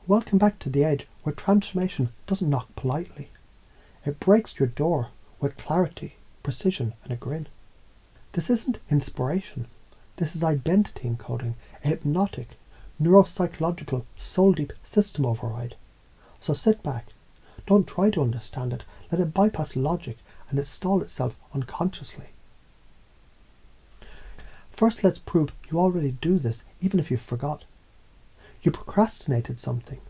Welcome back to the edge where transformation doesn't knock politely. It breaks your door with clarity, precision and a grin. This isn't inspiration. This is identity encoding, a hypnotic, neuropsychological, soul-deep system override. So sit back. Don't try to understand it. Let it bypass logic and install itself unconsciously. First, let's prove you already do this, even if you forgot. You procrastinated something.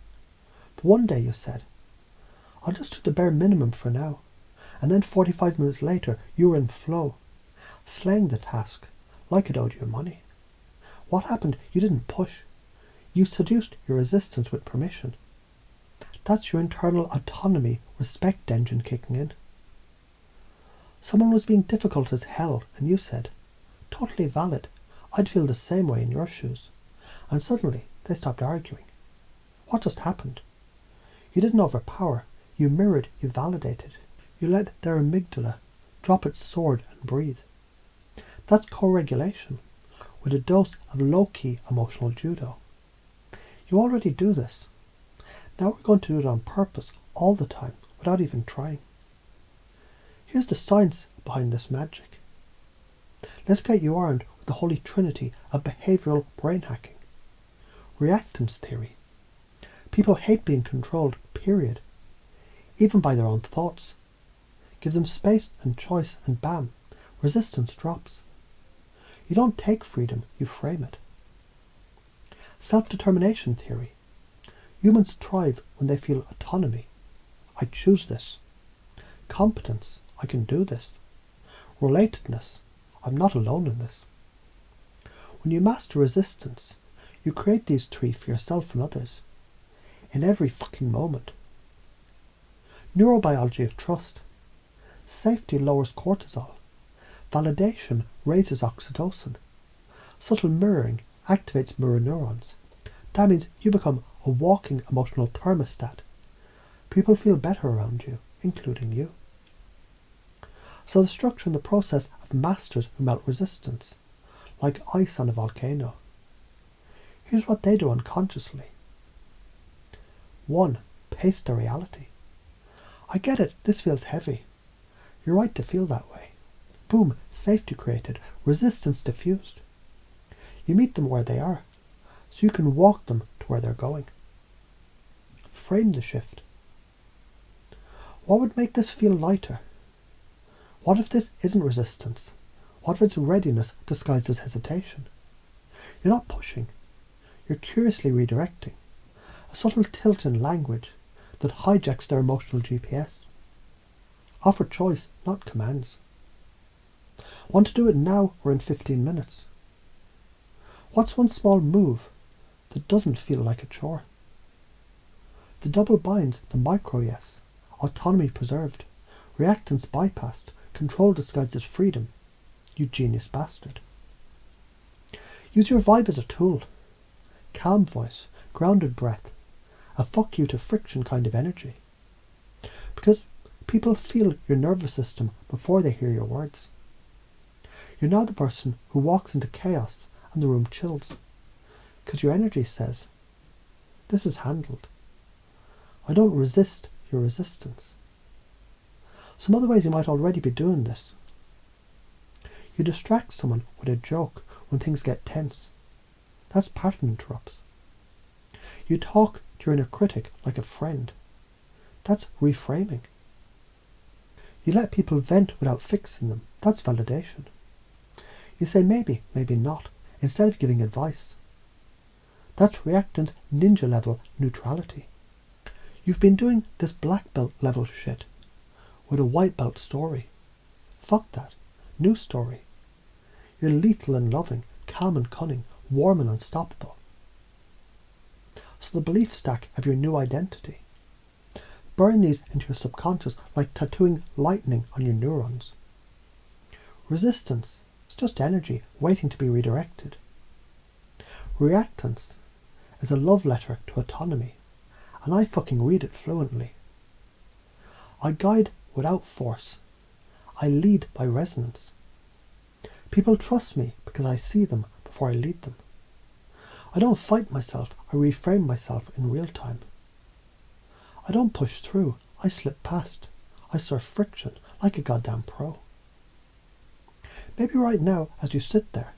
But one day you said, I'll just do the bare minimum for now. And then 45 minutes later, you were in flow, slaying the task like it owed you money. What happened? You didn't push. You seduced your resistance with permission. That's your internal autonomy respect engine kicking in. Someone was being difficult as hell and you said, totally valid. I'd feel the same way in your shoes. And suddenly they stopped arguing. What just happened? You didn't overpower. You mirrored, you validated. You let their amygdala drop its sword and breathe. That's co-regulation, with a dose of low-key emotional judo. You already do this. Now we're going to do it on purpose, all the time, without even trying. Here's the science behind this magic. Let's get you armed with the holy trinity of behavioural brain hacking. Reactance theory. People hate being controlled, period. Even by their own thoughts. Give them space and choice and bam, resistance drops. You don't take freedom, you frame it. Self-determination theory. Humans thrive when they feel autonomy. I choose this. Competence. I can do this. Relatedness. I'm not alone in this. When you master resistance, you create these three for yourself and others. In every fucking moment. Neurobiology of trust. Safety lowers cortisol. Validation raises oxytocin. Subtle mirroring activates mirror neurons. That means you become a walking emotional thermostat. People feel better around you, including you. So the structure and the process of masters who melt resistance, like ice on a volcano. Here's what they do unconsciously. 1. Pace the reality. I get it, this feels heavy. You're right to feel that way. Boom, safety created, resistance diffused. You meet them where they are, so you can walk them to where they're going. Frame the shift. What would make this feel lighter? What if this isn't resistance? What if it's readiness disguised as hesitation? You're not pushing. You're curiously redirecting. A subtle tilt in language that hijacks their emotional GPS. Offer choice, not commands. Want to do it now or in 15 minutes? What's one small move that doesn't feel like a chore? The double binds the micro yes. Autonomy preserved. Reactance bypassed. Control disguised as freedom. You genius bastard. Use your vibe as a tool. Calm voice. Grounded breath. A fuck you to friction kind of energy. Because people feel your nervous system before they hear your words. You're now the person who walks into chaos and the room chills. Because your energy says, this is handled. I don't resist your resistance. Some other ways you might already be doing this. You distract someone with a joke when things get tense. That's pattern interrupts. You talk to your inner critic like a friend. That's reframing. You let people vent without fixing them. That's validation. You say maybe, maybe not, instead of giving advice. That's reactant ninja level neutrality. You've been doing this black belt level shit with a white belt story. Fuck that. New story. You're lethal and loving, calm and cunning, warm and unstoppable. So the belief stack of your new identity. Burn these into your subconscious like tattooing lightning on your neurons. Resistance is just energy waiting to be redirected. Reactance is a love letter to autonomy, and I fucking read it fluently. I guide without force. I lead by resonance. People trust me because I see them before I lead them. I don't fight myself, I reframe myself in real time. I don't push through, I slip past. I surf friction like a goddamn pro. Maybe right now, as you sit there,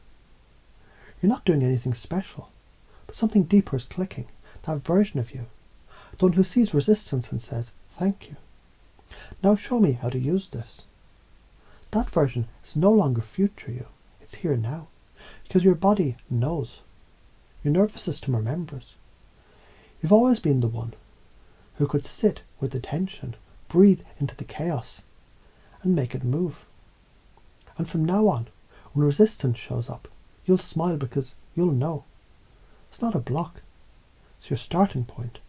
you're not doing anything special, but something deeper is clicking, that version of you, the one who sees resistance and says, thank you. Now show me how to use this. That version is no longer future you, it's here now, because your body knows. Your nervous system remembers. You've always been the one who could sit with the tension, breathe into the chaos, and make it move. And from now on, when resistance shows up, you'll smile because you'll know. It's not a block. It's your starting point.